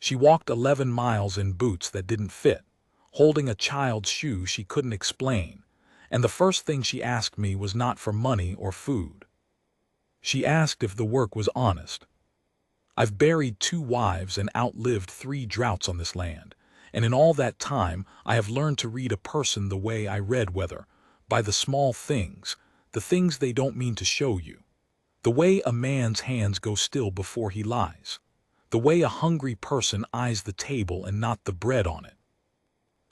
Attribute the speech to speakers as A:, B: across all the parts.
A: She walked 11 miles in boots that didn't fit, holding a child's shoe she couldn't explain, and the first thing she asked me was not for money or food. She asked if the work was honest. I've buried 2 wives and outlived 3 droughts on this land, and in all that time I have learned to read a person the way I read weather, by the small things, the things they don't mean to show you. The way a man's hands go still before he lies. The way a hungry person eyes the table and not the bread on it.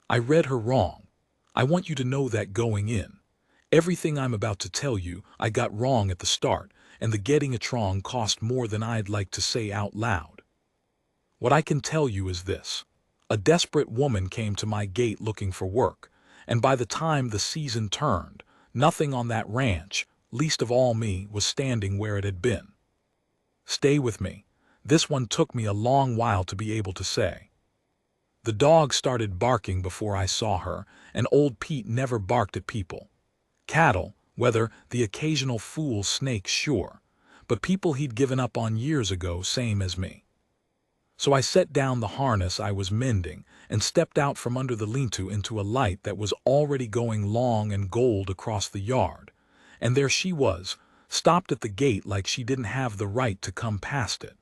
A: I read her wrong. I want you to know that going in. Everything I'm about to tell you, I got wrong at the start, and the getting it wrong cost more than I'd like to say out loud. What I can tell you is this. A desperate woman came to my gate looking for work, and by the time the season turned, nothing on that ranch, least of all me, was standing where it had been. Stay with me. This one took me a long while to be able to say. The dog started barking before I saw her, and old Pete never barked at people. Cattle, whether the occasional fool snake, sure, but people he'd given up on years ago, same as me. So I set down the harness I was mending and stepped out from under the lean-to into a light that was already going long and gold across the yard, and there she was, stopped at the gate like she didn't have the right to come past it.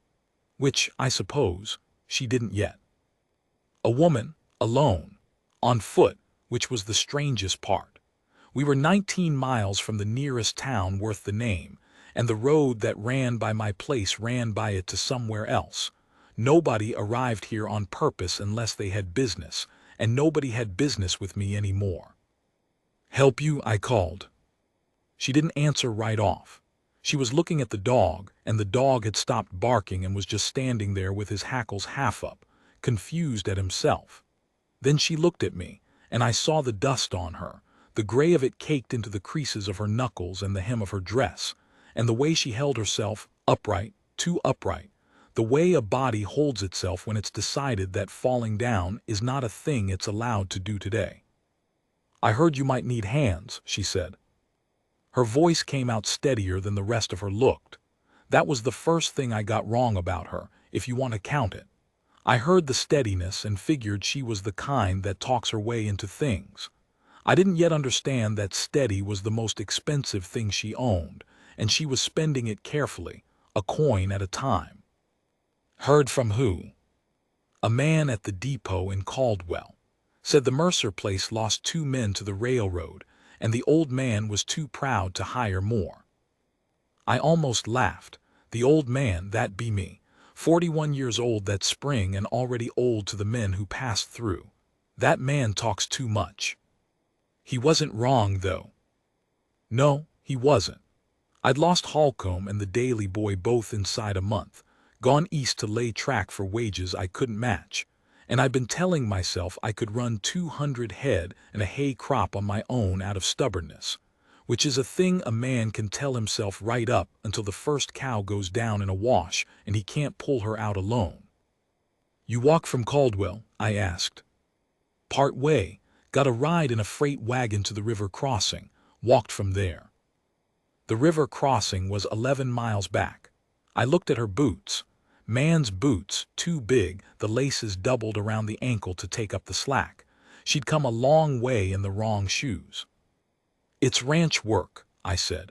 A: Which, I suppose, she didn't yet. A woman, alone, on foot, which was the strangest part. We were 19 miles from the nearest town worth the name, and the road that ran by my place ran by it to somewhere else. Nobody arrived here on purpose unless they had business, and nobody had business with me anymore. "Help you?" I called. She didn't answer right off. She was looking at the dog, and the dog had stopped barking and was just standing there with his hackles half up, confused at himself. Then she looked at me, and I saw the dust on her, the gray of it caked into the creases of her knuckles and the hem of her dress, and the way she held herself, upright, too upright, the way a body holds itself when it's decided that falling down is not a thing it's allowed to do today. "I heard you might need hands," she said. Her voice came out steadier than the rest of her looked. That was the first thing I got wrong about her, if you want to count it. I heard the steadiness and figured she was the kind that talks her way into things. I didn't yet understand that steady was the most expensive thing she owned, and she was spending it carefully, a coin at a time. "Heard from who?" "A man at the depot in Caldwell. Said the Mercer place lost 2 men to the railroad, and the old man was too proud to hire more." I almost laughed. The old man, that be me. 41 years old that spring and already old to the men who passed through. That man talks too much. He wasn't wrong, though. No, he wasn't. I'd lost Holcomb and the Daily Boy both inside a month, gone east to lay track for wages I couldn't match, and I'd been telling myself I could run 200 head and a hay crop on my own out of stubbornness, which is a thing a man can tell himself right up until the first cow goes down in a wash and he can't pull her out alone. "You walk from Caldwell?" I asked. "Part way, got a ride in a freight wagon to the river crossing, walked from there." The river crossing was 11 miles back. I looked at her boots. Man's boots, too big, the laces doubled around the ankle to take up the slack. She'd come a long way in the wrong shoes. "It's ranch work," I said.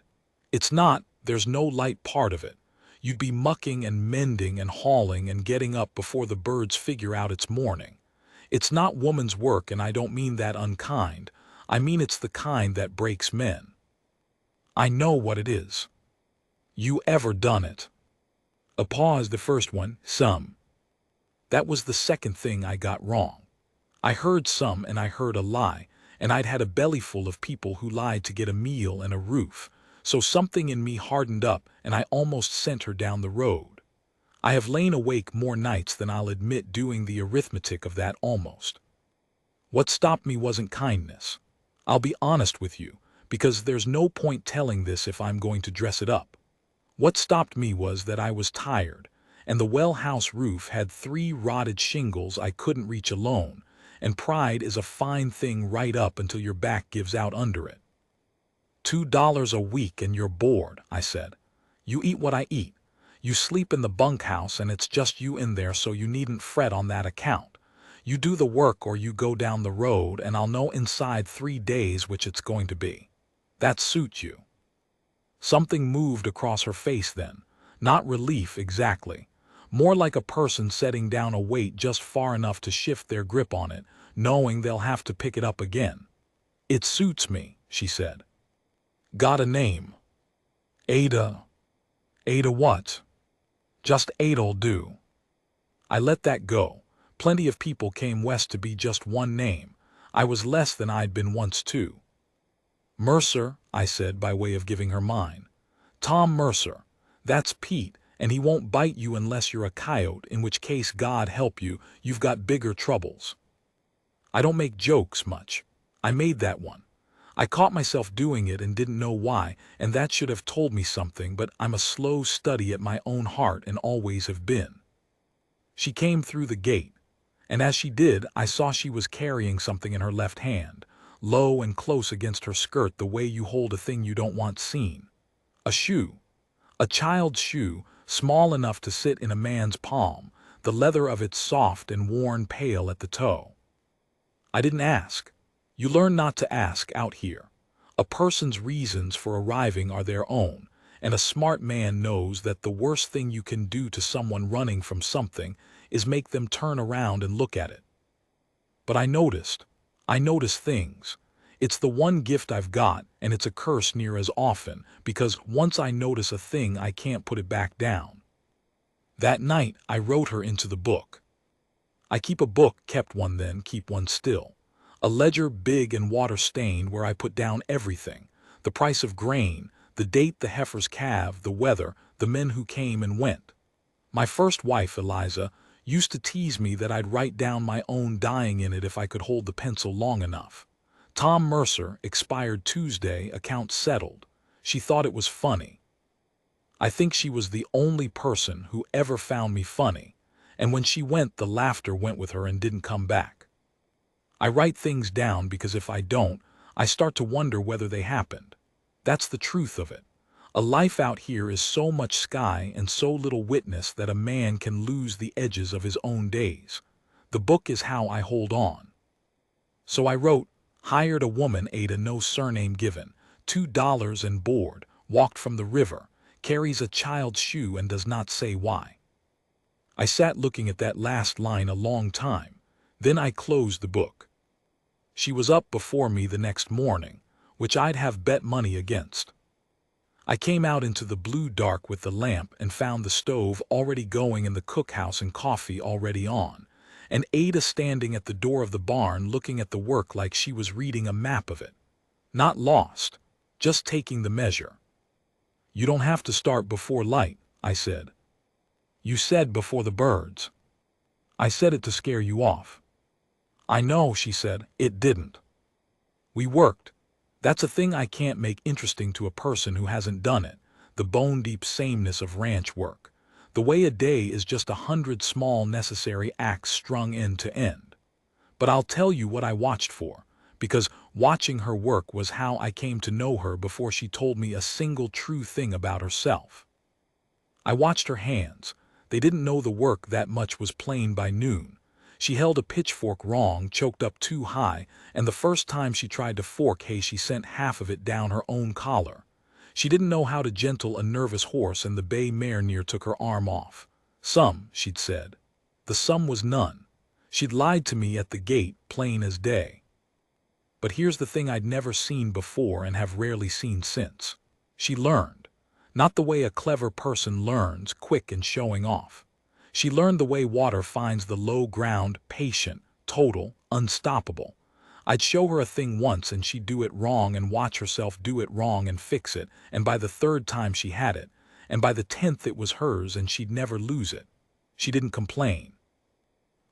A: "It's not, there's no light part of it. You'd be mucking and mending and hauling and getting up before the birds figure out it's morning. It's not woman's work, and I don't mean that unkind. I mean it's the kind that breaks men. I know what it is." "You ever done it?" A pause. The first one, some. That was the second thing I got wrong. I heard some and I heard a lie, and I'd had a bellyful of people who lied to get a meal and a roof, so something in me hardened up and I almost sent her down the road. I have lain awake more nights than I'll admit doing the arithmetic of that almost. What stopped me wasn't kindness. I'll be honest with you, because there's no point telling this if I'm going to dress it up. What stopped me was that I was tired, and the well house roof had 3 rotted shingles I couldn't reach alone, and pride is a fine thing right up until your back gives out under it. $2 a week and you're bored," I said. "You eat what I eat. You sleep in the bunkhouse and it's just you in there, so you needn't fret on that account. You do the work or you go down the road and I'll know inside 3 days which it's going to be. That suits you." Something moved across her face then. Not relief exactly. More like a person setting down a weight just far enough to shift their grip on it, knowing they'll have to pick it up again. "It suits me," she said. "Got a name?" "Ada." "Ada what?" "Just Ada'll do." I let that go. Plenty of people came west to be just one name. I was less than I'd been once too. "Mercer," I said by way of giving her mine. "Tom Mercer. That's Pete, and he won't bite you unless you're a coyote, in which case, God help you, you've got bigger troubles." I don't make jokes much. I made that one. I caught myself doing it and didn't know why, and that should have told me something, but I'm a slow study at my own heart and always have been. She came through the gate, and as she did, I saw she was carrying something in her left hand, low and close against her skirt, the way you hold a thing you don't want seen. A shoe. A child's shoe, small enough to sit in a man's palm, the leather of it soft and worn pale at the toe. I didn't ask. You learn not to ask out here. A person's reasons for arriving are their own, and a smart man knows that the worst thing you can do to someone running from something is make them turn around and look at it. But I noticed things. It's the one gift I've got, and it's a curse near as often, because once I notice a thing I can't put it back down. That night I wrote her into the book. I keep a book, kept one then, keep one still. A ledger big and water-stained where I put down everything. The price of grain, the date the heifers calved, the weather, the men who came and went. My first wife, Eliza, used to tease me that I'd write down my own dying in it if I could hold the pencil long enough. Tom Mercer, expired Tuesday, account settled. She thought it was funny. I think she was the only person who ever found me funny, and when she went, the laughter went with her and didn't come back. I write things down because if I don't, I start to wonder whether they happened. That's the truth of it. A life out here is so much sky and so little witness that a man can lose the edges of his own days. The book is how I hold on. So I wrote, hired a woman, Ada, no surname given, $2 and board, walked from the river, carries a child's shoe and does not say why. I sat looking at that last line a long time. Then I closed the book. She was up before me the next morning, which I'd have bet money against. I came out into the blue dark with the lamp and found the stove already going in the cookhouse and coffee already on, and Ada standing at the door of the barn looking at the work like she was reading a map of it. Not lost, just taking the measure. "You don't have to start before light," I said. "You said before the birds." "I said it to scare you off." "I know," she said. "It didn't." We worked. That's a thing I can't make interesting to a person who hasn't done it, the bone-deep sameness of ranch work, the way a day is just 100 small necessary acts strung end to end. But I'll tell you what I watched for, because watching her work was how I came to know her before she told me a single true thing about herself. I watched her hands. They didn't know the work that much was plain by noon. She held a pitchfork wrong, choked up too high, and the first time she tried to fork hay she sent half of it down her own collar. She didn't know how to gentle a nervous horse, and the bay mare near took her arm off. "Some," she'd said. The sum was none. She'd lied to me at the gate, plain as day. But here's the thing I'd never seen before and have rarely seen since. She learned. Not the way a clever person learns, quick and showing off. She learned the way water finds the low ground, patient, total, unstoppable. I'd show her a thing once and she'd do it wrong and watch herself do it wrong and fix it, and by the 3rd time she had it, and by the 10th it was hers and she'd never lose it. She didn't complain.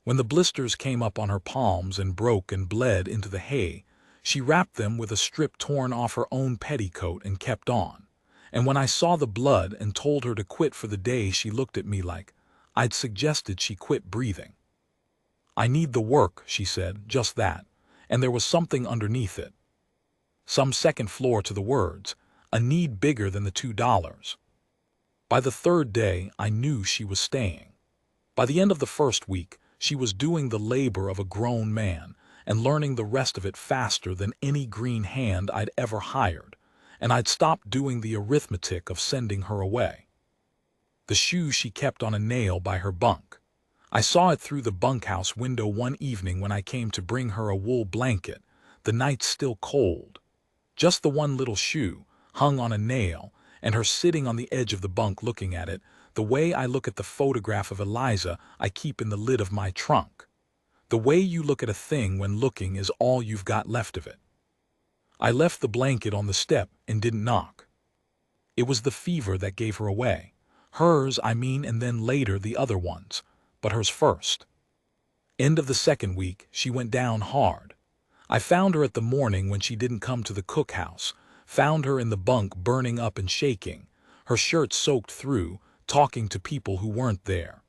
A: When the blisters came up on her palms and broke and bled into the hay, she wrapped them with a strip torn off her own petticoat and kept on. And when I saw the blood and told her to quit for the day, she looked at me like I'd suggested she quit breathing. "I need the work," she said, just that, and there was something underneath it. Some second floor to the words, a need bigger than the $2. By the third day, I knew she was staying. By the end of the first week, she was doing the labor of a grown man and learning the rest of it faster than any green hand I'd ever hired, and I'd stopped doing the arithmetic of sending her away. The shoe she kept on a nail by her bunk. I saw it through the bunkhouse window one evening when I came to bring her a wool blanket, the night still cold. Just the one little shoe, hung on a nail, and her sitting on the edge of the bunk looking at it, the way I look at the photograph of Eliza I keep in the lid of my trunk. The way you look at a thing when looking is all you've got left of it. I left the blanket on the step and didn't knock. It was the fever that gave her away. Hers, I mean, and then later the other ones, but hers first. End of the second week, she went down hard. I found her at the morning when she didn't come to the cookhouse, found her in the bunk burning up and shaking, her shirt soaked through, talking to people who weren't there.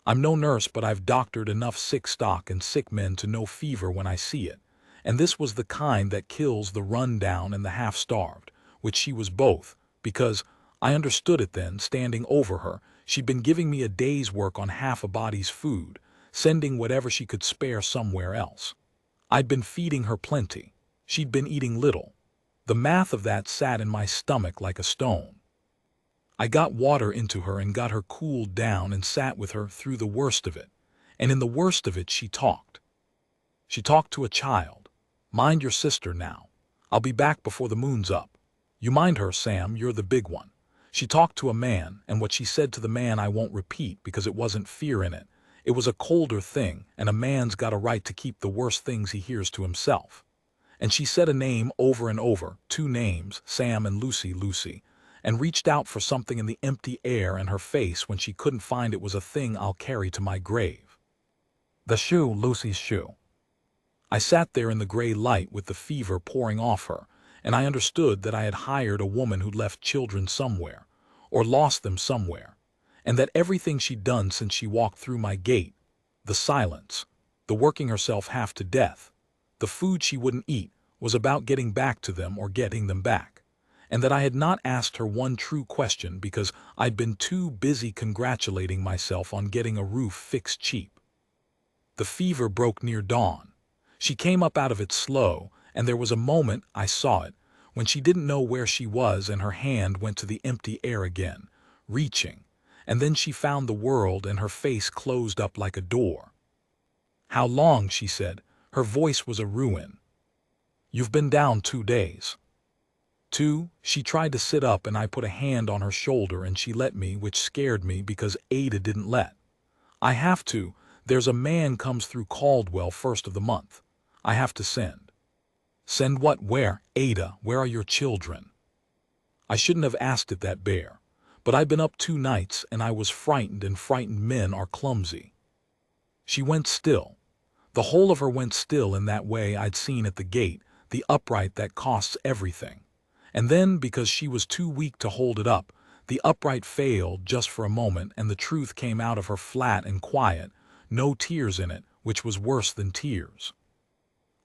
A: I'm no nurse, but I've doctored enough sick stock and sick men to know fever when I see it, and this was the kind that kills the run-down and the half-starved, which she was both, because, I understood it then, standing over her, she'd been giving me a day's work on half a body's food, sending whatever she could spare somewhere else. I'd been feeding her plenty. She'd been eating little. The math of that sat in my stomach like a stone. I got water into her and got her cooled down and sat with her through the worst of it. And in the worst of it she talked. She talked to a child. Mind your sister now. I'll be back before the moon's up. You mind her, Sam, you're the big one. She talked to a man, and what she said to the man I won't repeat because it wasn't fear in it. It was a colder thing, and a man's got a right to keep the worst things he hears to himself. And she said a name over and over, two names, Sam and Lucy, and reached out for something in the empty air and her face when she couldn't find it was a thing I'll carry to my grave. The shoe, Lucy's shoe. I sat there in the gray light with the fever pouring off her, and I understood that I had hired a woman who'd left children somewhere, or lost them somewhere, and that everything she'd done since she walked through my gate, the silence, the working herself half to death, the food she wouldn't eat, was about getting back to them or getting them back, and that I had not asked her one true question because I'd been too busy congratulating myself on getting a roof fixed cheap. The fever broke near dawn. She came up out of it slow, and there was a moment, I saw it, when she didn't know where she was and her hand went to the empty air again, reaching, and then she found the world and her face closed up like a door. How long, she said. Her voice was a ruin. You've been down 2 days. 2, she tried to sit up and I put a hand on her shoulder and she let me, which scared me because Ada didn't let. I have to. There's a man comes through Caldwell first of the month. I have to send. Send what? Where? Ada, where are your children? I shouldn't have asked it that bare, but I'd been up 2 nights and I was frightened, and frightened men are clumsy. She went still. The whole of her went still in that way I'd seen at the gate, the upright that costs everything. And then, because she was too weak to hold it up, the upright failed just for a moment and the truth came out of her flat and quiet, no tears in it, which was worse than tears.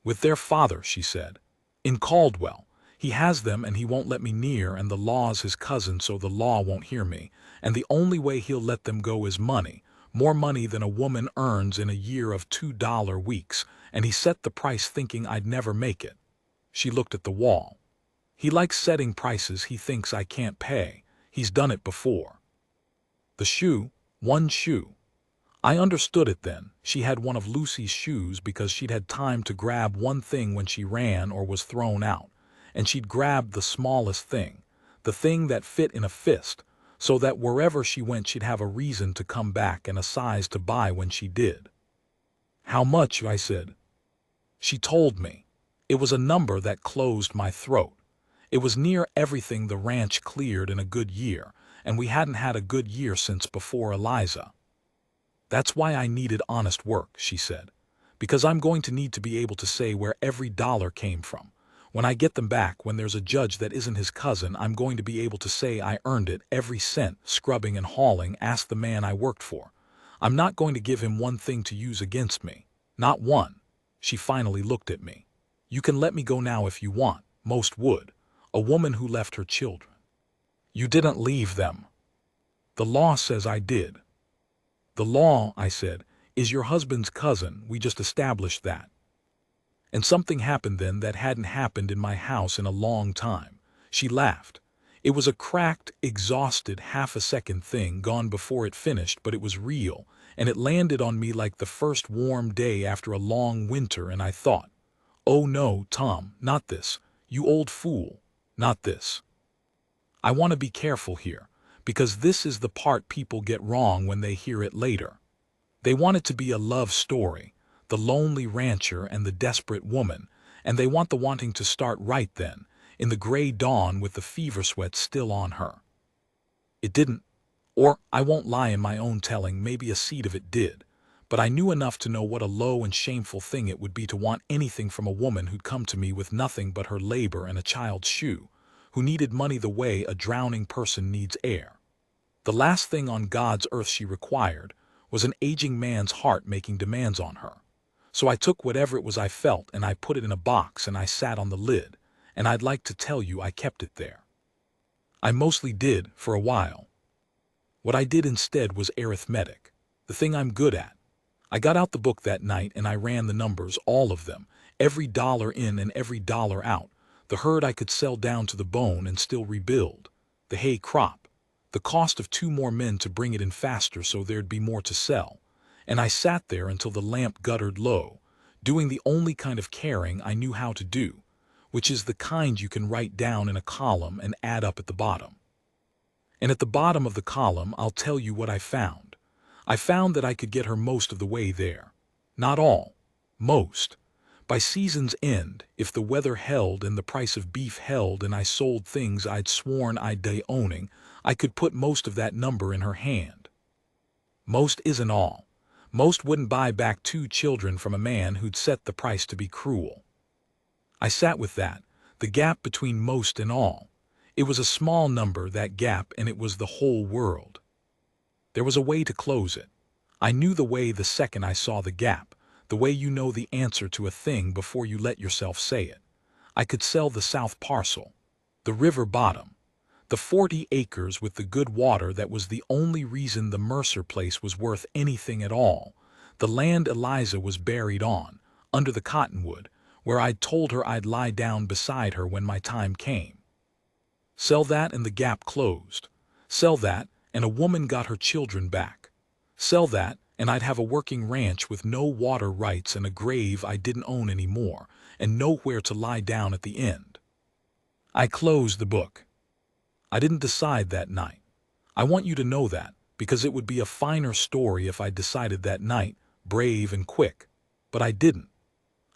A: With their father, she said. In Caldwell. He has them and he won't let me near, and the law's his cousin, so the law won't hear me, and the only way he'll let them go is money, more money than a woman earns in a year of $2 weeks, and he set the price thinking I'd never make it. She looked at the wall. He likes setting prices he thinks I can't pay. He's done it before. The shoe, 1 shoe. I understood it then. She had one of Lucy's shoes because she'd had time to grab one thing when she ran or was thrown out, and she'd grabbed the smallest thing, the thing that fit in a fist, so that wherever she went she'd have a reason to come back and a size to buy when she did. How much? I said. She told me. It was a number that closed my throat. It was near everything the ranch cleared in a good year, and we hadn't had a good year since before Eliza. That's why I needed honest work, she said, because I'm going to need to be able to say where every dollar came from. When I get them back, when there's a judge that isn't his cousin, I'm going to be able to say I earned it, every cent, scrubbing and hauling, ask the man I worked for. I'm not going to give him one thing to use against me. Not one. She finally looked at me. You can let me go now if you want. Most would. A woman who left her children. You didn't leave them. The law says I did. The law, I said, is your husband's cousin. We just established that. And something happened then that hadn't happened in my house in a long time. She laughed. It was a cracked, exhausted, half-a-second thing gone before it finished, but it was real, and it landed on me like the first warm day after a long winter, and I thought, oh no, Tom, not this. You old fool. Not this. I want to be careful here, because this is the part people get wrong when they hear it later. They want it to be a love story, the lonely rancher and the desperate woman, and they want the wanting to start right then, in the gray dawn with the fever sweat still on her. It didn't, or I won't lie in my own telling, maybe a seed of it did, but I knew enough to know what a low and shameful thing it would be to want anything from a woman who'd come to me with nothing but her labor and a child's shoe, who needed money the way a drowning person needs air. The last thing on God's earth she required was an aging man's heart making demands on her. So I took whatever it was I felt and I put it in a box and I sat on the lid, and I'd like to tell you I kept it there. I mostly did, for a while. What I did instead was arithmetic, the thing I'm good at. I got out the book that night and I ran the numbers, all of them, every dollar in and every dollar out, the herd I could sell down to the bone and still rebuild, the hay crop, the cost of 2 more men to bring it in faster so there'd be more to sell, and I sat there until the lamp guttered low, doing the only kind of caring I knew how to do, which is the kind you can write down in a column and add up at the bottom. And at the bottom of the column, I'll tell you what I found. I found that I could get her most of the way there. Not all. Most. By season's end, if the weather held and the price of beef held and I sold things I'd sworn I'd die owning, I could put most of that number in her hand. Most isn't all. Most wouldn't buy back 2 children from a man who'd set the price to be cruel. I sat with that, the gap between most and all. It was a small number, that gap, and it was the whole world. There was a way to close it. I knew the way the second I saw the gap, the way you know the answer to a thing before you let yourself say it. I could sell the south parcel, the river bottom, the 40 acres with the good water that was the only reason the Mercer place was worth anything at all, the land Eliza was buried on, under the cottonwood, where I'd told her I'd lie down beside her when my time came. Sell that and the gap closed. Sell that and a woman got her children back. Sell that and I'd have a working ranch with no water rights and a grave I didn't own anymore, and nowhere to lie down at the end. I closed the book. I didn't decide that night. I want you to know that, because it would be a finer story if I decided that night, brave and quick. But I didn't.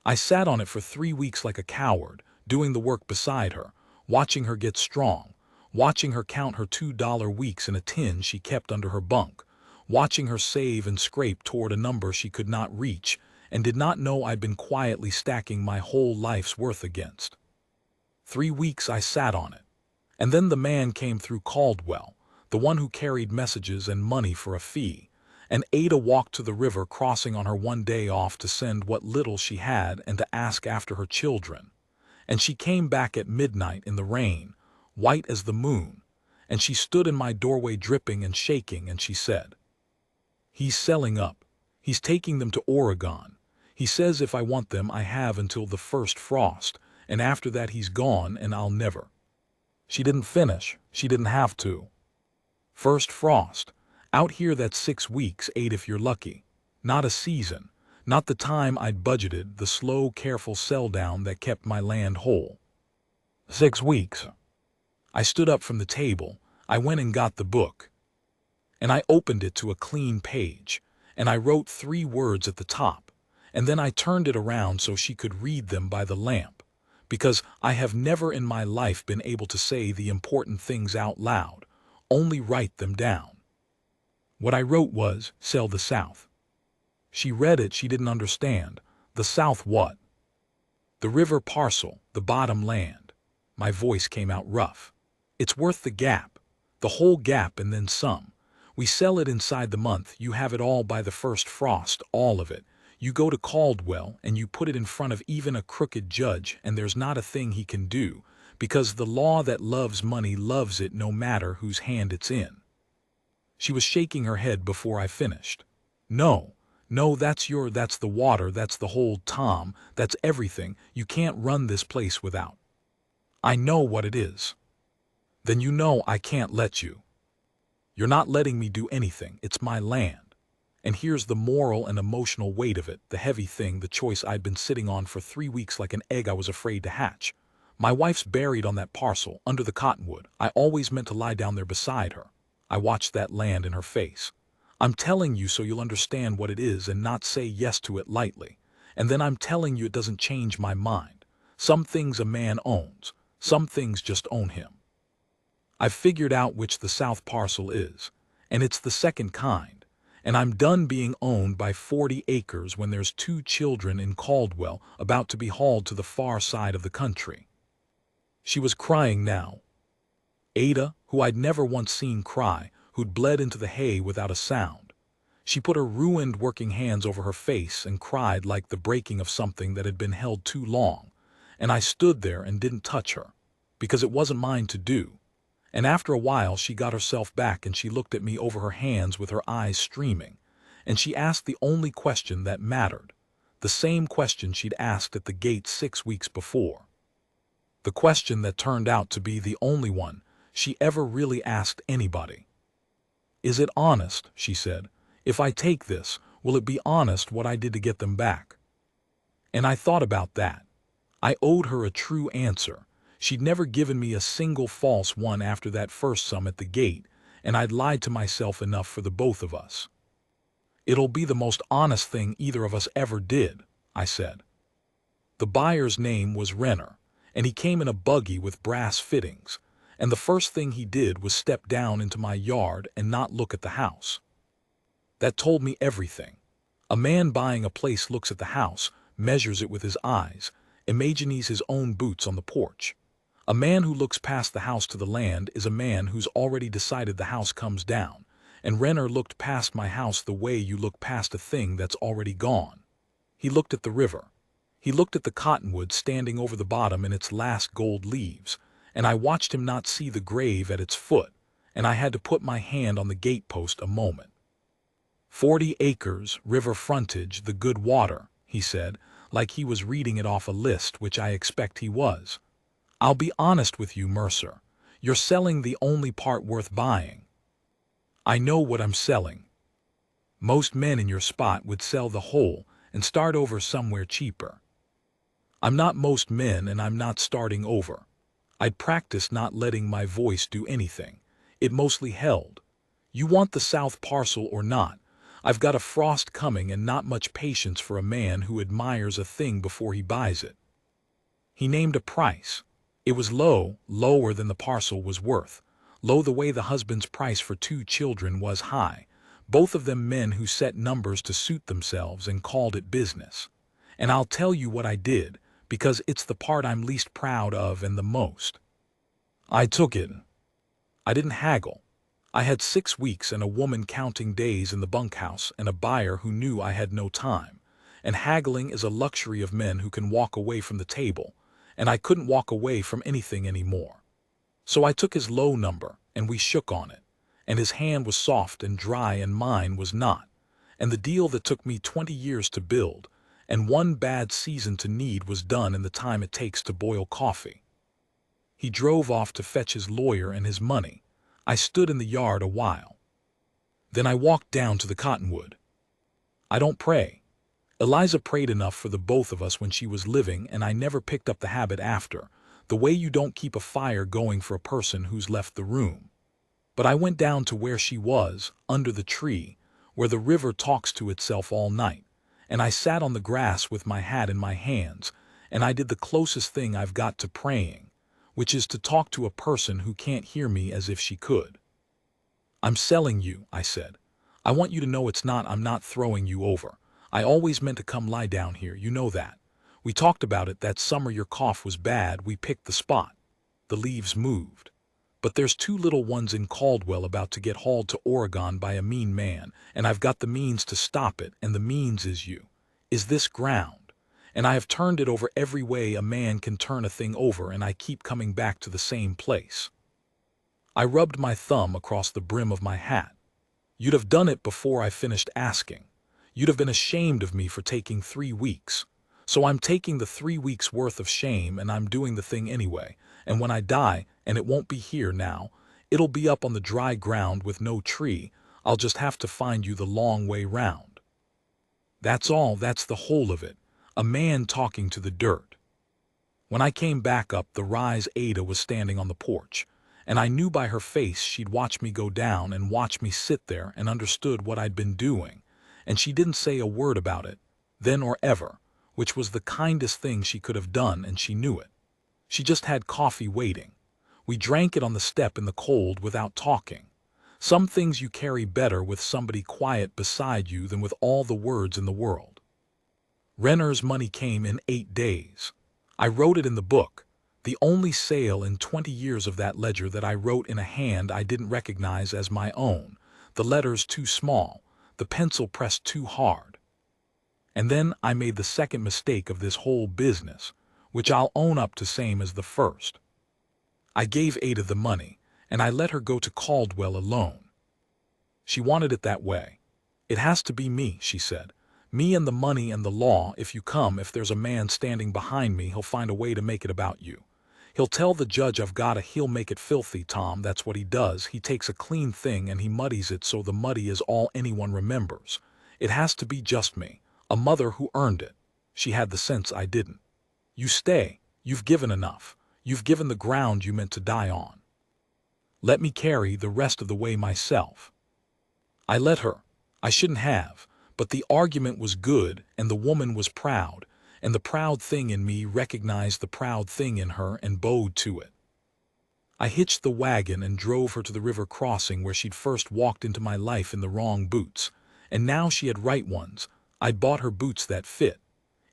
A: I sat on it for 3 weeks like a coward, doing the work beside her, watching her get strong, watching her count her $2 weeks in a tin she kept under her bunk, watching her save and scrape toward a number she could not reach and did not know I'd been quietly stacking my whole life's worth against. 3 weeks I sat on it. And then the man came through Caldwell, the one who carried messages and money for a fee, and Ada walked to the river crossing on her one day off to send what little she had and to ask after her children. And she came back at midnight in the rain, white as the moon, and she stood in my doorway dripping and shaking, and she said, "He's selling up. He's taking them to Oregon. He says if I want them I have until the first frost, and after that he's gone and I'll never." She didn't finish. She didn't have to. First frost. Out here that's 6 weeks, 8 if you're lucky. Not a season. Not the time I'd budgeted, the slow, careful sell-down that kept my land whole. 6 weeks. I stood up from the table. I went and got the book. And I opened it to a clean page, and I wrote 3 words at the top, and then I turned it around so she could read them by the lamp, because I have never in my life been able to say the important things out loud, only write them down. What I wrote was, "Sell the South." She read it, she didn't understand. The South what? The river parcel, the bottom land. My voice came out rough. It's worth the gap, the whole gap and then some. We sell it inside the month, you have it all by the first frost, all of it. You go to Caldwell and you put it in front of even a crooked judge and there's not a thing he can do, because the law that loves money loves it no matter whose hand it's in. She was shaking her head before I finished. No, no, that's the water, that's the hold, Tom, that's everything. You can't run this place without. I know what it is. Then you know I can't let you. You're not letting me do anything. It's my land. And here's the moral and emotional weight of it, the heavy thing, the choice I'd been sitting on for 3 weeks like an egg I was afraid to hatch. My wife's buried on that parcel, under the cottonwood. I always meant to lie down there beside her. I watched that land in her face. I'm telling you so you'll understand what it is and not say yes to it lightly. And then I'm telling you it doesn't change my mind. Some things a man owns. Some things just own him. I've figured out which the south parcel is, and it's the second kind, and I'm done being owned by 40 acres when there's 2 children in Caldwell about to be hauled to the far side of the country. She was crying now. Ada, who I'd never once seen cry, who'd bled into the hay without a sound. She put her ruined working hands over her face and cried like the breaking of something that had been held too long, and I stood there and didn't touch her, because it wasn't mine to do. And after a while she got herself back and she looked at me over her hands with her eyes streaming, and she asked the only question that mattered, the same question she'd asked at the gate 6 weeks before. The question that turned out to be the only one she ever really asked anybody. Is it honest, she said, if I take this, will it be honest what I did to get them back? And I thought about that. I owed her a true answer. She'd never given me a single false one after that first sum at the gate, and I'd lied to myself enough for the both of us. It'll be the most honest thing either of us ever did, I said. The buyer's name was Renner, and he came in a buggy with brass fittings, and the first thing he did was step down into my yard and not look at the house. That told me everything. A man buying a place looks at the house, measures it with his eyes, imagines his own boots on the porch. A man who looks past the house to the land is a man who's already decided the house comes down, and Renner looked past my house the way you look past a thing that's already gone. He looked at the river. He looked at the cottonwood standing over the bottom in its last gold leaves, and I watched him not see the grave at its foot, and I had to put my hand on the gatepost a moment. 40 acres, river frontage, the good water, he said, like he was reading it off a list, which I expect he was. I'll be honest with you, Mercer. You're selling the only part worth buying. I know what I'm selling. Most men in your spot would sell the whole and start over somewhere cheaper. I'm not most men, and I'm not starting over. I'd practiced not letting my voice do anything. It mostly held. You want the south parcel or not? I've got a frost coming and not much patience for a man who admires a thing before he buys it. He named a price. It was low, lower than the parcel was worth, low the way the husband's price for 2 children was high, both of them men who set numbers to suit themselves and called it business. And I'll tell you what I did, because it's the part I'm least proud of and the most. I took it. I didn't haggle. I had 6 weeks and a woman counting days in the bunkhouse and a buyer who knew I had no time, and haggling is a luxury of men who can walk away from the table, and I couldn't walk away from anything anymore. So I took his low number, and we shook on it, and his hand was soft and dry and mine was not, and the deal that took me 20 years to build, and 1 bad season to knead was done in the time it takes to boil coffee. He drove off to fetch his lawyer and his money. I stood in the yard a while. Then I walked down to the cottonwood. I don't pray. Eliza prayed enough for the both of us when she was living, and I never picked up the habit after, the way you don't keep a fire going for a person who's left the room. But I went down to where she was, under the tree, where the river talks to itself all night, and I sat on the grass with my hat in my hands, and I did the closest thing I've got to praying, which is to talk to a person who can't hear me as if she could. I'm selling you, I said. I want you to know I'm not throwing you over. I always meant to come lie down here, you know that. We talked about it that summer your cough was bad, we picked the spot. The leaves moved. But there's 2 little ones in Caldwell about to get hauled to Oregon by a mean man, and I've got the means to stop it, and the means is you. Is this ground. And I have turned it over every way a man can turn a thing over, and I keep coming back to the same place. I rubbed my thumb across the brim of my hat. You'd have done it before I finished asking. You'd have been ashamed of me for taking 3 weeks. So I'm taking the 3 weeks worth of shame and I'm doing the thing anyway. And when I die, and it won't be here now, it'll be up on the dry ground with no tree. I'll just have to find you the long way round. That's all, that's the whole of it. A man talking to the dirt. When I came back up the rise, Ada was standing on the porch, and I knew by her face she'd watched me go down and watched me sit there and understood what I'd been doing, and she didn't say a word about it, then or ever, which was the kindest thing she could have done, and she knew it. She just had coffee waiting. We drank it on the step in the cold without talking. Some things you carry better with somebody quiet beside you than with all the words in the world. Renner's money came in 8 days. I wrote it in the book, the only sale in 20 years of that ledger that I wrote in a hand I didn't recognize as my own, the letters too small, the pencil pressed too hard. And then I made the second mistake of this whole business, which I'll own up to same as the first. I gave Ada the money, and I let her go to Caldwell alone. She wanted it that way. It has to be me, she said. Me and the money and the law. If you come, if there's a man standing behind me, he'll find a way to make it about you. He'll tell the judge he'll make it filthy, Tom. That's what he does. He takes a clean thing and he muddies it so the muddy is all anyone remembers. It has to be just me, a mother who earned it. She had the sense I didn't. You stay. You've given enough. You've given the ground you meant to die on. Let me carry the rest of the way myself. I let her. I shouldn't have, but the argument was good and the woman was proud, and the proud thing in me recognized the proud thing in her and bowed to it. I hitched the wagon and drove her to the river crossing where she'd first walked into my life in the wrong boots, and now she had right ones. I'd bought her boots that fit.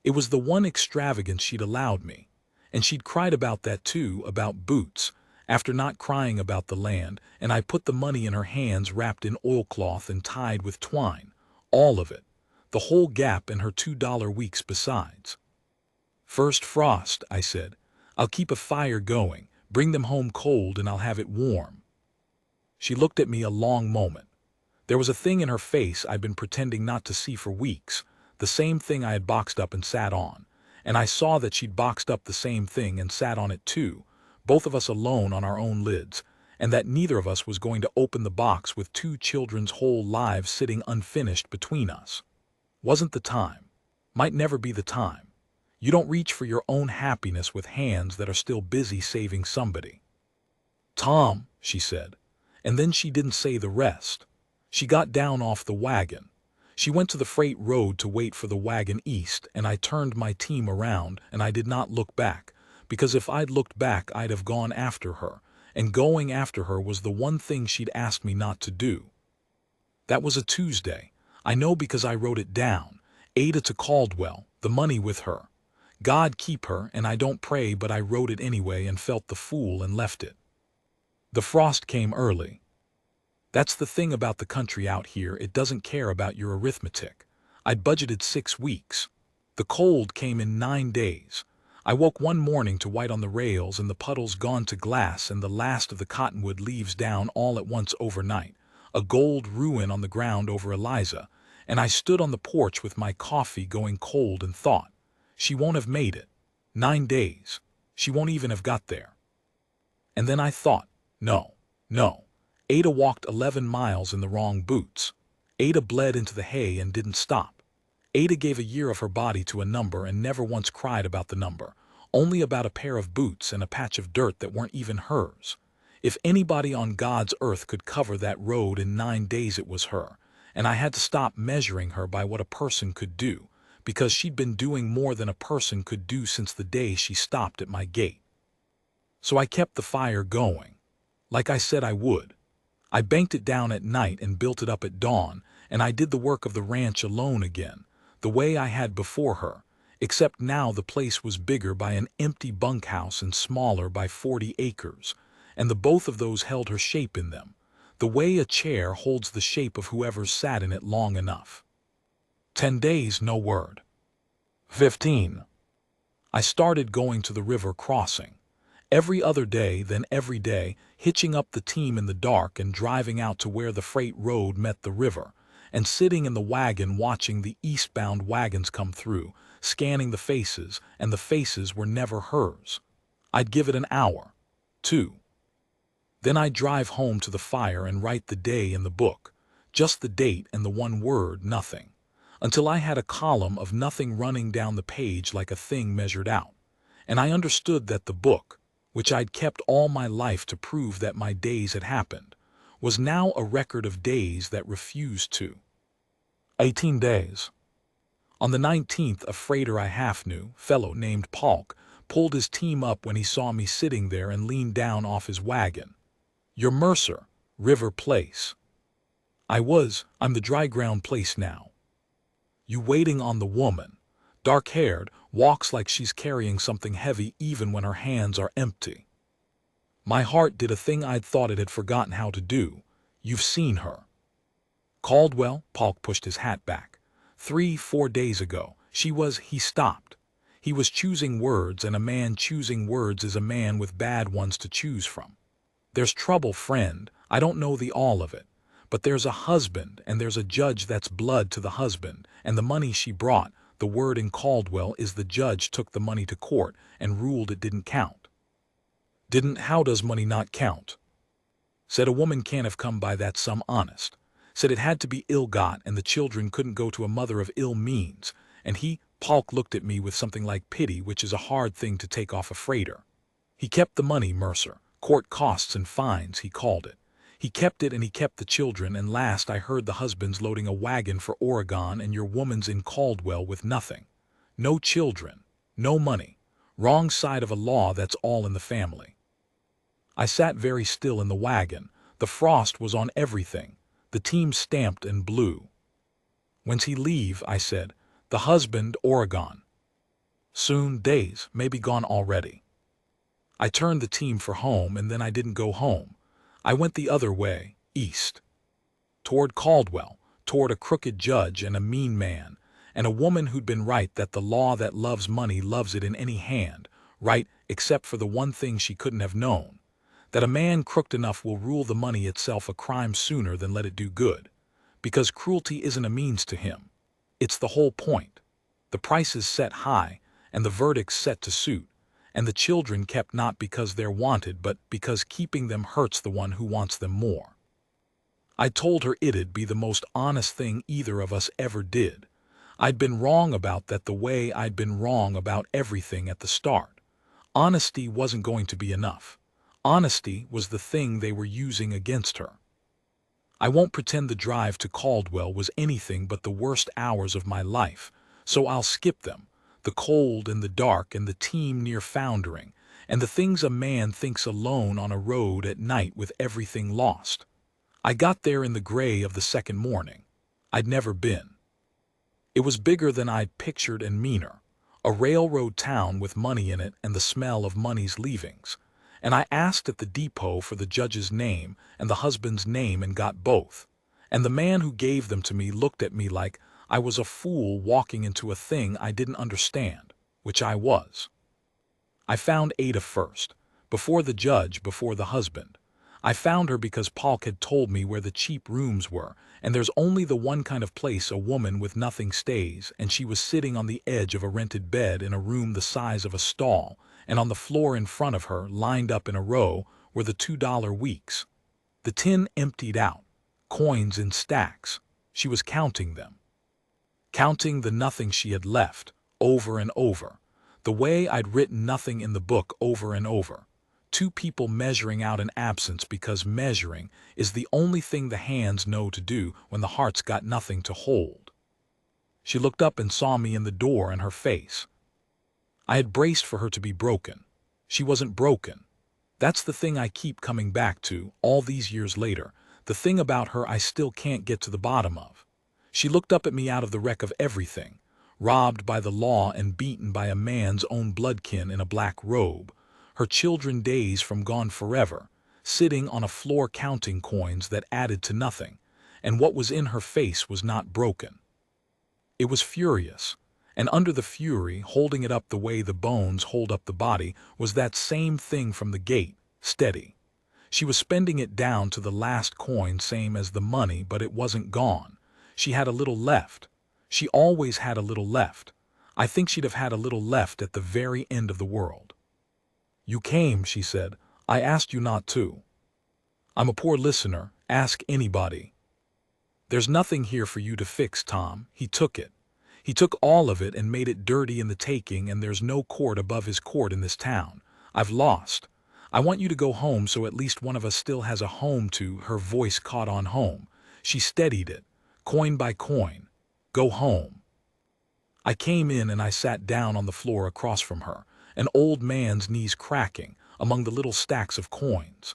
A: It was the one extravagance she'd allowed me, and she'd cried about that too, about boots, after not crying about the land, and I put the money in her hands wrapped in oilcloth and tied with twine, all of it, the whole gap and her $2 weeks besides. First frost, I said. I'll keep a fire going, bring them home cold and I'll have it warm. She looked at me a long moment. There was a thing in her face I'd been pretending not to see for weeks, the same thing I had boxed up and sat on, and I saw that she'd boxed up the same thing and sat on it too, both of us alone on our own lids, and that neither of us was going to open the box with 2 children's whole lives sitting unfinished between us. Wasn't the time. Might never be the time. You don't reach for your own happiness with hands that are still busy saving somebody. Tom, she said, and then she didn't say the rest. She got down off the wagon. She went to the freight road to wait for the wagon east, and I turned my team around, and I did not look back, because if I'd looked back I'd have gone after her, and going after her was the one thing she'd asked me not to do. That was a Tuesday. I know because I wrote it down. Ada to Caldwell, the money with her. God keep her, and I don't pray, but I wrote it anyway and felt the fool and left it. The frost came early. That's the thing about the country out here, it doesn't care about your arithmetic. I'd budgeted 6 weeks. The cold came in 9 days. I woke one morning to white on the rails and the puddles gone to glass and the last of the cottonwood leaves down all at once overnight, a gold ruin on the ground over Eliza, and I stood on the porch with my coffee going cold and thought, she won't have made it. 9 days. She won't even have got there. And then I thought, no. Ada walked 11 miles in the wrong boots. Ada bled into the hay and didn't stop. Ada gave a year of her body to a number and never once cried about the number, only about a pair of boots and a patch of dirt that weren't even hers. If anybody on God's earth could cover that road in 9 days it was her, and I had to stop measuring her by what a person could do, because she'd been doing more than a person could do since the day she stopped at my gate. So I kept the fire going, like I said I would. I banked it down at night and built it up at dawn, and I did the work of the ranch alone again, the way I had before her, except now the place was bigger by an empty bunkhouse and smaller by 40 acres, and the both of those held her shape in them, the way a chair holds the shape of whoever's sat in it long enough. 10 days, no word. 15. I started going to the river crossing. Every other day, then every day, hitching up the team in the dark and driving out to where the freight road met the river, and sitting in the wagon watching the eastbound wagons come through, scanning the faces, and the faces were never hers. I'd give it an hour, 2. Then I'd drive home to the fire and write the day in the book, just the date and the one word, nothing, until I had a column of nothing running down the page like a thing measured out, and I understood that the book, which I'd kept all my life to prove that my days had happened, was now a record of days that refused to. 18 days. On the 19th, a freighter I half knew, fellow named Polk, pulled his team up when he saw me sitting there and leaned down off his wagon. "You're Mercer, River Place." I'm the dry ground place now. "You waiting on the woman, dark-haired, walks like she's carrying something heavy even when her hands are empty." My heart did a thing I'd thought it had forgotten how to do. "You've seen her." "Caldwell," Polk pushed his hat back. 3-4 days ago, he stopped. He was choosing words, and a man choosing words is a man with bad ones to choose from. "There's trouble, friend, I don't know the all of it, but there's a husband and there's a judge that's blood to the husband, and the money she brought, the word in Caldwell is the judge took the money to court and ruled it didn't count." "Didn't? How does money not count?" "Said a woman can't have come by that sum honest. Said it had to be ill-got and the children couldn't go to a mother of ill means, and Polk looked at me with something like pity, which is a hard thing to take off a freighter. "He kept the money, Mercer, court costs and fines, he called it. He kept it and he kept the children, and last I heard the husband's loading a wagon for Oregon and your woman's in Caldwell with nothing. No children, no money, wrong side of a law that's all in the family." I sat very still in the wagon. The frost was on everything. The team stamped and blew. "When's he leave?" I said. "The husband, Oregon." "Soon, days, maybe gone already." I turned the team for home, and then I didn't go home. I went the other way, east. Toward Caldwell, toward a crooked judge and a mean man, and a woman who'd been right that the law that loves money loves it in any hand, right except for the one thing she couldn't have known, that a man crooked enough will rule the money itself a crime sooner than let it do good, because cruelty isn't a means to him. It's the whole point. The price is set high, and the verdict's set to suit, and the children kept not because they're wanted, but because keeping them hurts the one who wants them more. I told her it'd be the most honest thing either of us ever did. I'd been wrong about that the way I'd been wrong about everything at the start. Honesty wasn't going to be enough. Honesty was the thing they were using against her. I won't pretend the drive to Caldwell was anything but the worst hours of my life, so I'll skip them. The cold and the dark and the team near foundering, and the things a man thinks alone on a road at night with everything lost. I got there in the gray of the second morning. I'd never been. It was bigger than I'd pictured and meaner. A railroad town with money in it and the smell of money's leavings. And I asked at the depot for the judge's name and the husband's name and got both. And the man who gave them to me looked at me like I was a fool walking into a thing I didn't understand, which I was. I found Ada first, before the judge, before the husband. I found her because Polk had told me where the cheap rooms were, and there's only the one kind of place a woman with nothing stays, and she was sitting on the edge of a rented bed in a room the size of a stall, and on the floor in front of her, lined up in a row, were the $2 weeks. The tin emptied out, coins in stacks. She was counting them. Counting the nothing she had left, over and over, the way I'd written nothing in the book over and over. Two people measuring out an absence because measuring is the only thing the hands know to do when the heart's got nothing to hold. She looked up and saw me in the door, and her face. I had braced for her to be broken. She wasn't broken. That's the thing I keep coming back to, all these years later, the thing about her I still can't get to the bottom of. She looked up at me out of the wreck of everything, robbed by the law and beaten by a man's own bloodkin in a black robe, her children days from gone forever, sitting on a floor counting coins that added to nothing, and what was in her face was not broken. It was furious, And under the fury, holding it up the way the bones hold up the body, was that same thing from the gate, steady. She was spending it down to the last coin, same as the money, but it wasn't gone. She had a little left. She always had a little left. I think she'd have had a little left at the very end of the world. "You came," she said. "I asked you not to." "I'm a poor listener. Ask anybody." "There's nothing here for you to fix, Tom. He took it. He took all of it and made it dirty in the taking, and there's no court above his court in this town. I've lost. I want you to go home so at least one of us still has a home to." Her voice caught on home. She steadied it, coin by coin. "Go home." I came in and I sat down on the floor across from her, an old man's knees cracking, among the little stacks of coins.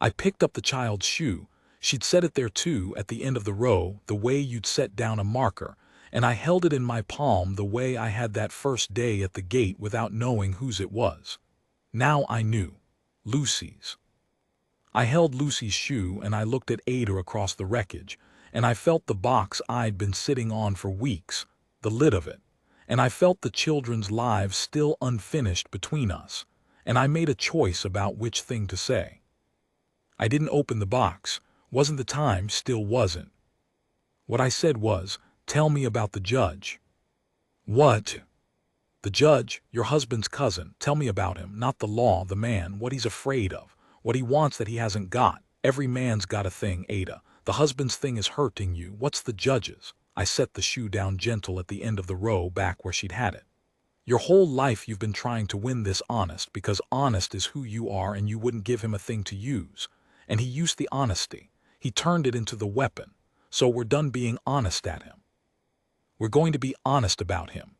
A: I picked up the child's shoe. She'd set it there too, at the end of the row, the way you'd set down a marker, and I held it in my palm the way I had that first day at the gate without knowing whose it was. Now I knew. Lucy's. I held Lucy's shoe and I looked at Ada across the wreckage, and I felt the box I'd been sitting on for weeks, the lid of it, and I felt the children's lives still unfinished between us, and I made a choice about which thing to say. I didn't open the box. Wasn't the time, still wasn't. What I said was, "Tell me about the judge." "What?" "The judge, your husband's cousin. Tell me about him, not the law, the man, what he's afraid of, what he wants that he hasn't got. Every man's got a thing, Ada. The husband's thing is hurting you. What's the judge's?" I set the shoe down gentle at the end of the row back where she'd had it. "Your whole life you've been trying to win this honest, because honest is who you are, and you wouldn't give him a thing to use. And he used the honesty. He turned it into the weapon. So we're done being honest at him. We're going to be honest about him.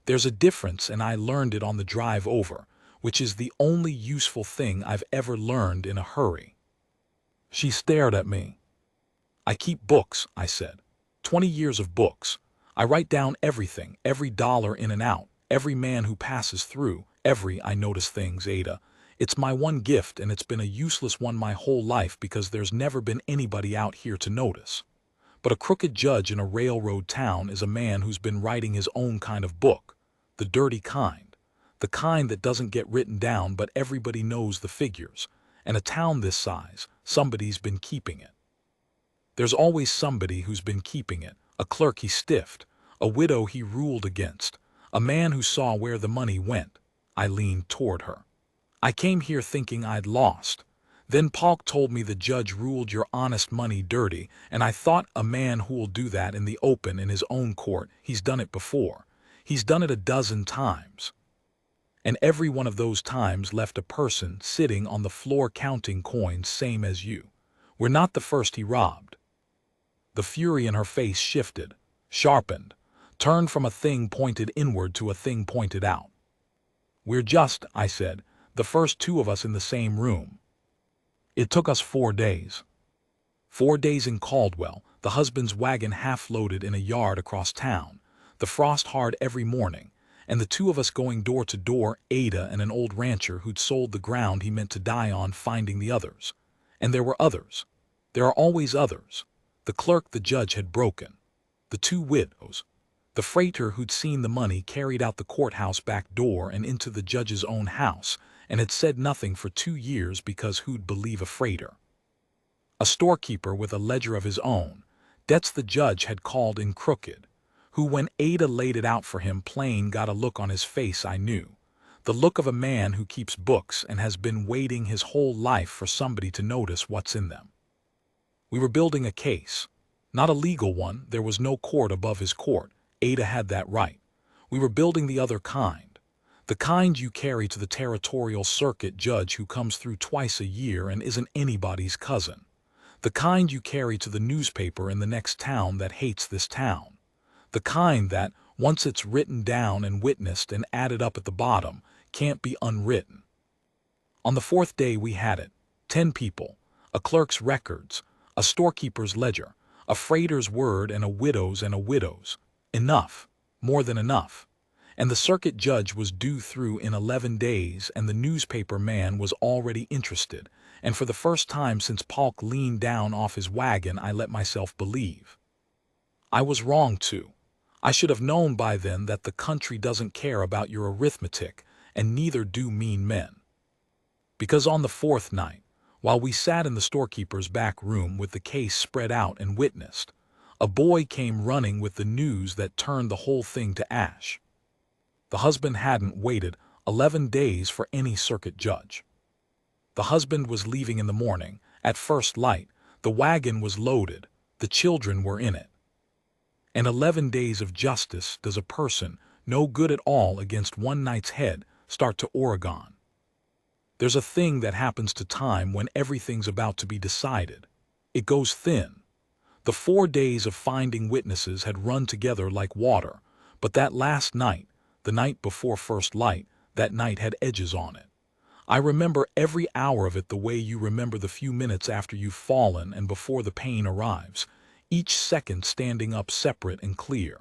A: There's a difference, and I learned it on the drive over, which is the only useful thing I've ever learned in a hurry." She stared at me. "I keep books," I said. 20 years of books. I write down everything, every dollar in and out, every man who passes through, I notice things, Ada. It's my one gift, and it's been a useless one my whole life because there's never been anybody out here to notice. But a crooked judge in a railroad town is a man who's been writing his own kind of book, the dirty kind, the kind that doesn't get written down but everybody knows the figures, and a town this size, somebody's been keeping it. There's always somebody who's been keeping it, a clerk he stiffed, a widow he ruled against, a man who saw where the money went. I leaned toward her. "I came here thinking I'd lost. Then Polk told me the judge ruled your honest money dirty, and I thought, a man who'll do that in the open in his own court, he's done it before. He's done it a dozen times. And every one of those times left a person sitting on the floor counting coins, same as you. We're not the first he robbed." The fury in her face shifted, sharpened, turned from a thing pointed inward to a thing pointed out. "We're just," I said, "the first two of us in the same room. It took us 4 days. 4 days in Caldwell, the husband's wagon half-loaded in a yard across town, the frost hard every morning, and the two of us going door to door, Ada and an old rancher who'd sold the ground he meant to die on, finding the others. And there were others. There are always others. The clerk the judge had broken. The 2 widows. The freighter who'd seen the money carried out the courthouse back door and into the judge's own house, and had said nothing for 2 years because who'd believe a freighter? A storekeeper with a ledger of his own, debts the judge had called in crooked, who when Ada laid it out for him plain got a look on his face I knew, the look of a man who keeps books and has been waiting his whole life for somebody to notice what's in them. We were building a case. Not a legal one, there was no court above his court, Ada had that right. We were building the other kind. The kind you carry to the territorial circuit judge who comes through twice a year and isn't anybody's cousin. The kind you carry to the newspaper in the next town that hates this town. The kind that, once it's written down and witnessed and added up at the bottom, can't be unwritten. On the 4th day we had it. 10 people, a clerk's records, a storekeeper's ledger, a freighter's word, and a widow's. Enough, more than enough. And the circuit judge was due through in 11 days, and the newspaper man was already interested, and for the first time since Polk leaned down off his wagon I let myself believe. I was wrong too. I should have known by then that the country doesn't care about your arithmetic, and neither do mean men. Because on the fourth night, while we sat in the storekeeper's back room with the case spread out and witnessed, a boy came running with the news that turned the whole thing to ash. The husband hadn't waited 11 days for any circuit judge. The husband was leaving in the morning, at first light, the wagon was loaded, the children were in it. And 11 days of justice does a person, no good at all against one night's head, start to Oregon. There's a thing that happens to time when everything's about to be decided. It goes thin. The 4 days of finding witnesses had run together like water, but that last night, the night before first light, that night had edges on it. I remember every hour of it the way you remember the few minutes after you've fallen and before the pain arrives, each second standing up separate and clear.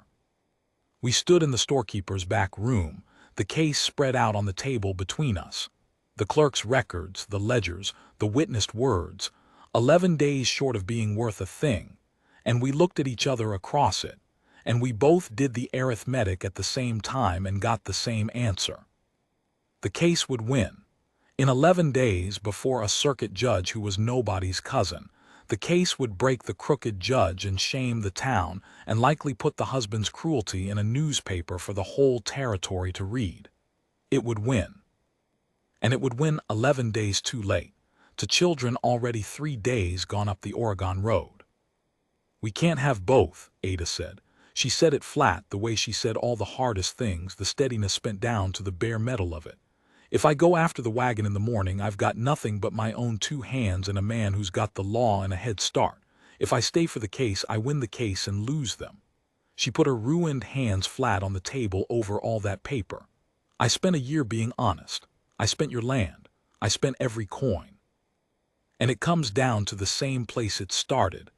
A: We stood in the storekeeper's back room, the case spread out on the table between us. The clerk's records, the ledgers, the witnessed words, 11 days short of being worth a thing, and we looked at each other across it, and we both did the arithmetic at the same time and got the same answer. The case would win. In 11 days, before a circuit judge who was nobody's cousin, the case would break the crooked judge and shame the town and likely put the husband's cruelty in a newspaper for the whole territory to read. It would win. And it would win 11 days too late, to children already 3 days gone up the Oregon road. We can't have both, Ada said. She said it flat, the way she said all the hardest things, the steadiness spent down to the bare metal of it. If I go after the wagon in the morning, I've got nothing but my own 2 hands and a man who's got the law and a head start. If I stay for the case, I win the case and lose them. She put her ruined hands flat on the table over all that paper. I spent a year being honest. I spent your land. I spent every coin. And it comes down to the same place it started.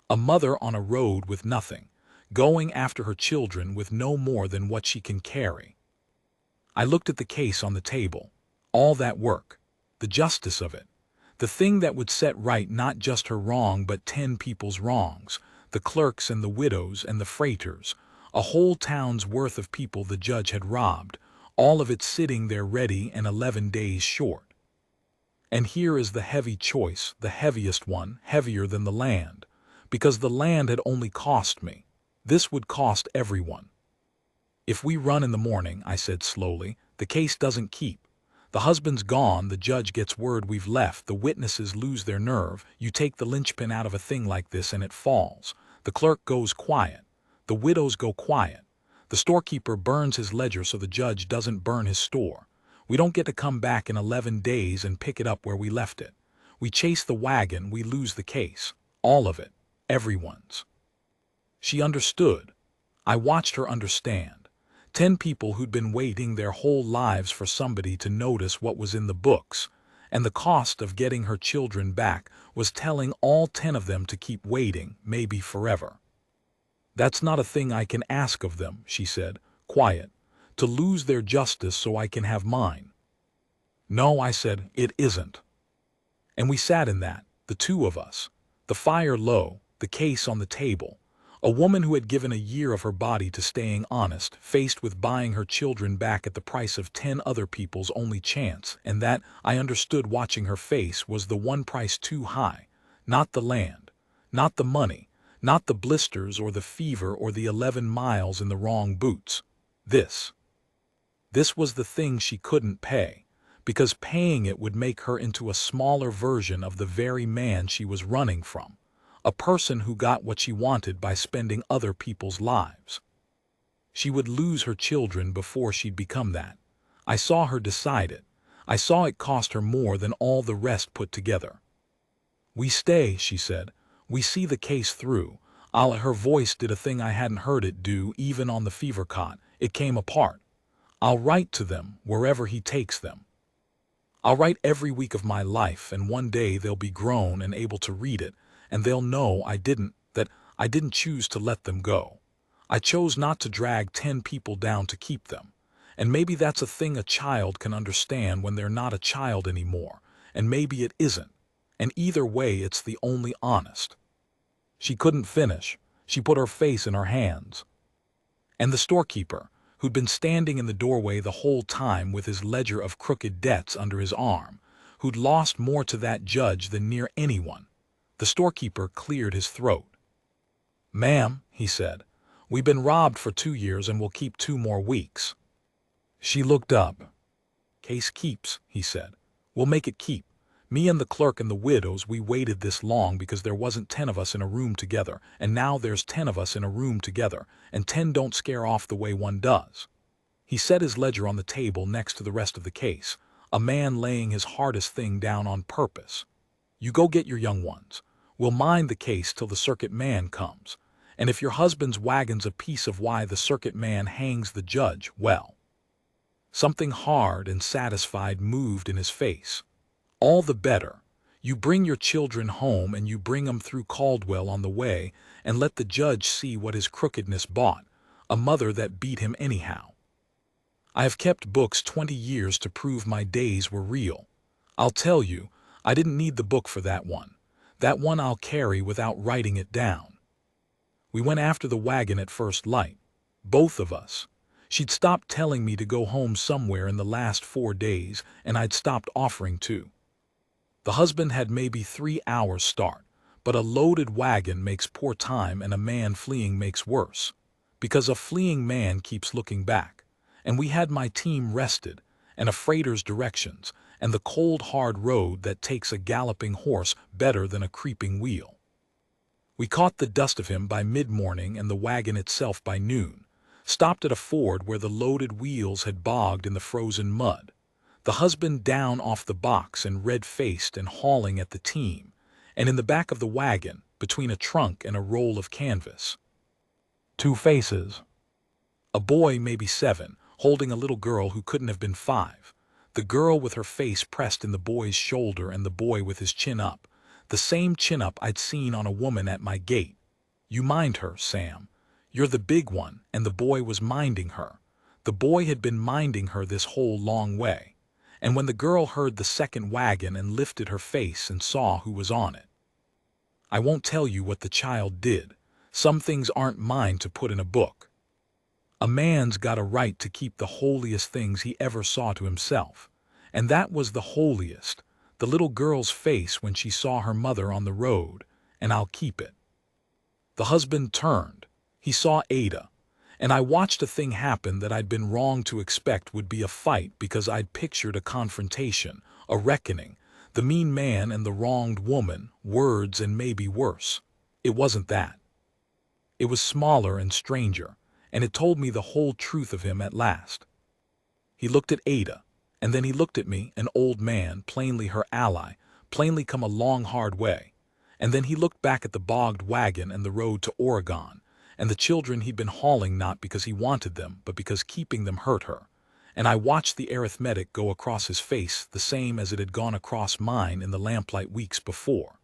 A: A mother on a road with nothing, going after her children with no more than what she can carry. I looked at the case on the table. All that work, the justice of it, the thing that would set right not just her wrong but 10 people's wrongs, the clerks and the widows and the freighters, a whole town's worth of people the judge had robbed, all of it sitting there ready and 11 days short. And here is the heavy choice, the heaviest one, heavier than the land, because the land had only cost me. This would cost everyone. If we run in the morning, I said slowly, the case doesn't keep. The husband's gone, the judge gets word we've left, the witnesses lose their nerve, you take the linchpin out of a thing like this and it falls. The clerk goes quiet. The widows go quiet. The storekeeper burns his ledger so the judge doesn't burn his store. We don't get to come back in 11 days and pick it up where we left it. We chase the wagon, we lose the case. All of it. Everyone's. She understood. I watched her understand. 10 people who'd been waiting their whole lives for somebody to notice what was in the books, and the cost of getting her children back was telling all 10 of them to keep waiting, maybe forever. That's not a thing I can ask of them, she said, quiet, to lose their justice so I can have mine. No, I said, it isn't. And we sat in that, the 2 of us, the fire low, the case on the table. A woman who had given a year of her body to staying honest, faced with buying her children back at the price of 10 other people's only chance, and that, I understood watching her face, was the one price too high. Not the land, not the money, not the blisters or the fever or the 11 miles in the wrong boots. This was the thing she couldn't pay, because paying it would make her into a smaller version of the very man she was running from. A person who got what she wanted by spending other people's lives. She would lose her children before she'd become that. I saw her decide it. I saw it cost her more than all the rest put together. We stay, she said. We see the case through. Her voice did a thing I hadn't heard it do even on the fever cot. It came apart. I'll write to them wherever he takes them. I'll write every week of my life, and one day they'll be grown and able to read it, and they'll know that I didn't choose to let them go. I chose not to drag 10 people down to keep them. And maybe that's a thing a child can understand when they're not a child anymore, and maybe it isn't. And either way, it's the only honest. She couldn't finish. She put her face in her hands. And the storekeeper, who'd been standing in the doorway the whole time with his ledger of crooked debts under his arm, who'd lost more to that judge than near anyone. The storekeeper cleared his throat. "Ma'am," he said, "we've been robbed for 2 years and we'll keep 2 more weeks." She looked up. "Case keeps," he said. "We'll make it keep. Me and the clerk and the widows, we waited this long because there wasn't 10 of us in a room together, and now there's 10 of us in a room together, and 10 don't scare off the way one does." He set his ledger on the table next to the rest of the case, a man laying his hardest thing down on purpose. "You go get your young ones. We'll mind the case till the circuit man comes. And if your husband's wagon's a piece of why the circuit man hangs the judge, well." Something hard and satisfied moved in his face. "All the better. You bring your children home and you bring 'em through Caldwell on the way and let the judge see what his crookedness bought, a mother that beat him anyhow. I have kept books 20 years to prove my days were real. I'll tell you, I didn't need the book for that one. That one I'll carry without writing it down. We went after the wagon at first light. Both of us. She'd stopped telling me to go home somewhere in the last 4 days, and I'd stopped offering to. The husband had maybe 3 hours start, but a loaded wagon makes poor time and a man fleeing makes worse, because a fleeing man keeps looking back, and we had my team rested, and a freighter's directions, and the cold hard road that takes a galloping horse better than a creeping wheel. We caught the dust of him by mid-morning and the wagon itself by noon, stopped at a ford where the loaded wheels had bogged in the frozen mud, the husband down off the box and red-faced and hauling at the team, and in the back of the wagon, between a trunk and a roll of canvas, 2 faces. A boy maybe 7, holding a little girl who couldn't have been 5, the girl with her face pressed in the boy's shoulder and the boy with his chin up, the same chin up I'd seen on a woman at my gate. "You mind her, Sam. You're the big one," and the boy was minding her. The boy had been minding her this whole long way. And when the girl heard the second wagon and lifted her face and saw who was on it. I won't tell you what the child did. Some things aren't mine to put in a book. A man's got a right to keep the holiest things he ever saw to himself. And that was the holiest, the little girl's face when she saw her mother on the road, and I'll keep it. The husband turned. He saw Ada. And I watched a thing happen that I'd been wrong to expect would be a fight because I'd pictured a confrontation, a reckoning, the mean man and the wronged woman, words and maybe worse. It wasn't that. It was smaller and stranger, and it told me the whole truth of him at last. He looked at Ada, and then he looked at me, an old man, plainly her ally, plainly come a long hard way, and then he looked back at the bogged wagon and the road to Oregon, and the children he'd been hauling not because he wanted them, but because keeping them hurt her. And I watched the arithmetic go across his face the same as it had gone across mine in the lamplight weeks before,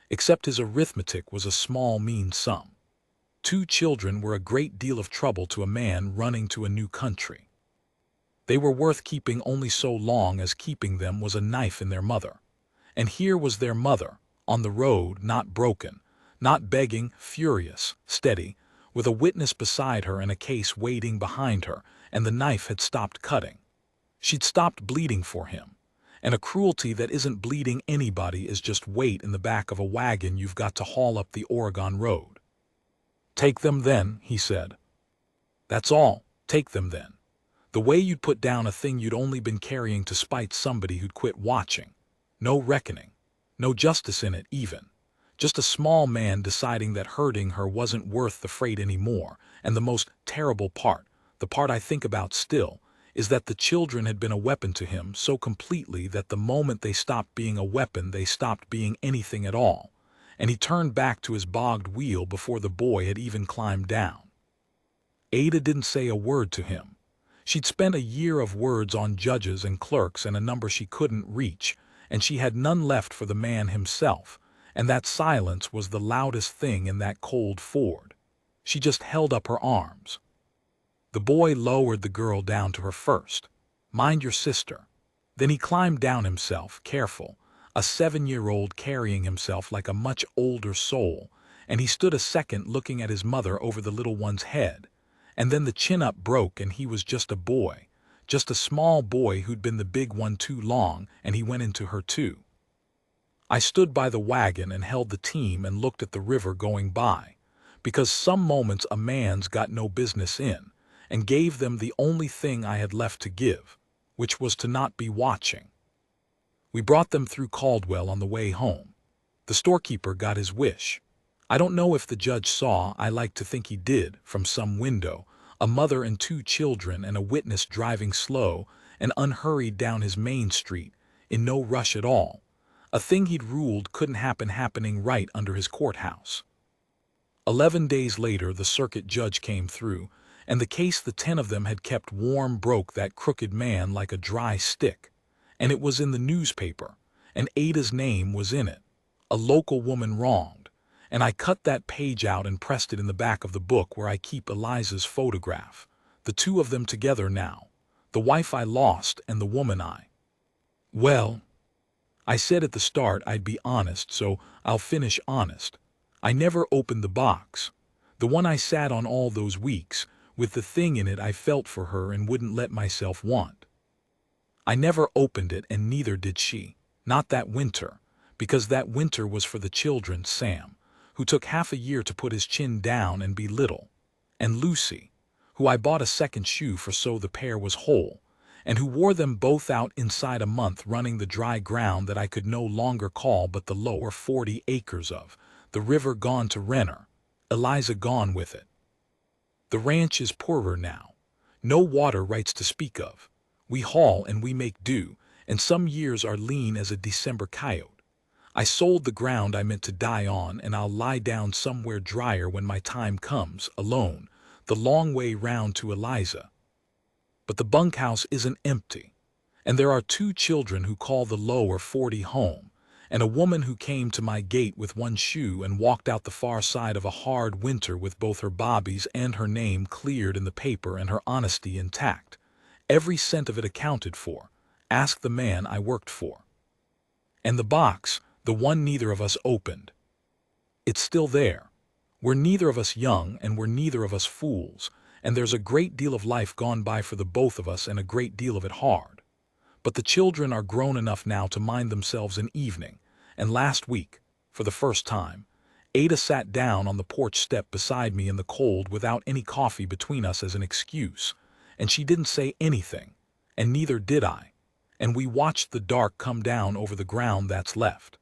A: except his arithmetic was a small mean sum. 2 children were a great deal of trouble to a man running to a new country. They were worth keeping only so long as keeping them was a knife in their mother. And here was their mother, on the road, not broken, not begging, furious, steady, with a witness beside her and a case waiting behind her, and the knife had stopped cutting. She'd stopped bleeding for him. And a cruelty that isn't bleeding anybody is just weight in the back of a wagon you've got to haul up the Oregon road. "Take them then," he said. "That's all, take them then. The way you'd put down a thing you'd only been carrying to spite somebody who'd quit watching. No reckoning. No justice in it, even. Just a small man deciding that hurting her wasn't worth the freight anymore, and the most terrible part, the part I think about still, is that the children had been a weapon to him so completely that the moment they stopped being a weapon they stopped being anything at all, and he turned back to his bogged wheel before the boy had even climbed down. Ada didn't say a word to him. She'd spent a year of words on judges and clerks and a number she couldn't reach, and she had none left for the man himself, and that silence was the loudest thing in that cold ford. She just held up her arms. The boy lowered the girl down to her first. "Mind your sister." Then he climbed down himself, careful, a 7-year-old carrying himself like a much older soul, and he stood a second looking at his mother over the little one's head, And then the chin-up broke and he was just a boy. Just a small boy who'd been the big one too long, and he went into her too. I stood by the wagon and held the team and looked at the river going by, because some moments a man's got no business in, and gave them the only thing I had left to give, which was to not be watching. We brought them through Caldwell on the way home. The storekeeper got his wish. I don't know if the judge saw, I like to think he did, from some window, a mother and 2 children and a witness driving slow and unhurried down his main street, in no rush at all, a thing he'd ruled couldn't happening right under his courthouse. 11 days later the circuit judge came through, and the case the 10 of them had kept warm broke that crooked man like a dry stick, and it was in the newspaper, and Ada's name was in it, a local woman wronged, and I cut that page out and pressed it in the back of the book where I keep Eliza's photograph, the 2 of them together now, the wife I lost and the woman well, I said at the start I'd be honest, so I'll finish honest. I never opened the box, the one I sat on all those weeks, with the thing in it I felt for her and wouldn't let myself want. I never opened it, and neither did she, not that winter, because that winter was for the children, Sam, who took half a year to put his chin down and be little, and Lucy, who I bought a second shoe for so the pair was whole, and who wore them both out inside a month running the dry ground that I could no longer call but the lower 40 acres of, the river gone to Renner, Eliza gone with it. The ranch is poorer now, no water rights to speak of. We haul and we make do, and some years are lean as a December coyote. I sold the ground I meant to die on, and I'll lie down somewhere drier when my time comes, alone, the long way round to Eliza. But the bunkhouse isn't empty, and there are 2 children who call the lower 40 home, and a woman who came to my gate with 1 shoe and walked out the far side of a hard winter with both her bobbies and her name cleared in the paper and her honesty intact, every cent of it accounted for. Ask the man I worked for. And the box, the one neither of us opened. It's still there. We're neither of us young, and we're neither of us fools, and there's a great deal of life gone by for the both of us and a great deal of it hard. But the children are grown enough now to mind themselves an evening, and last week, for the first time, Ada sat down on the porch step beside me in the cold without any coffee between us as an excuse, and she didn't say anything, and neither did I, and we watched the dark come down over the ground that's left.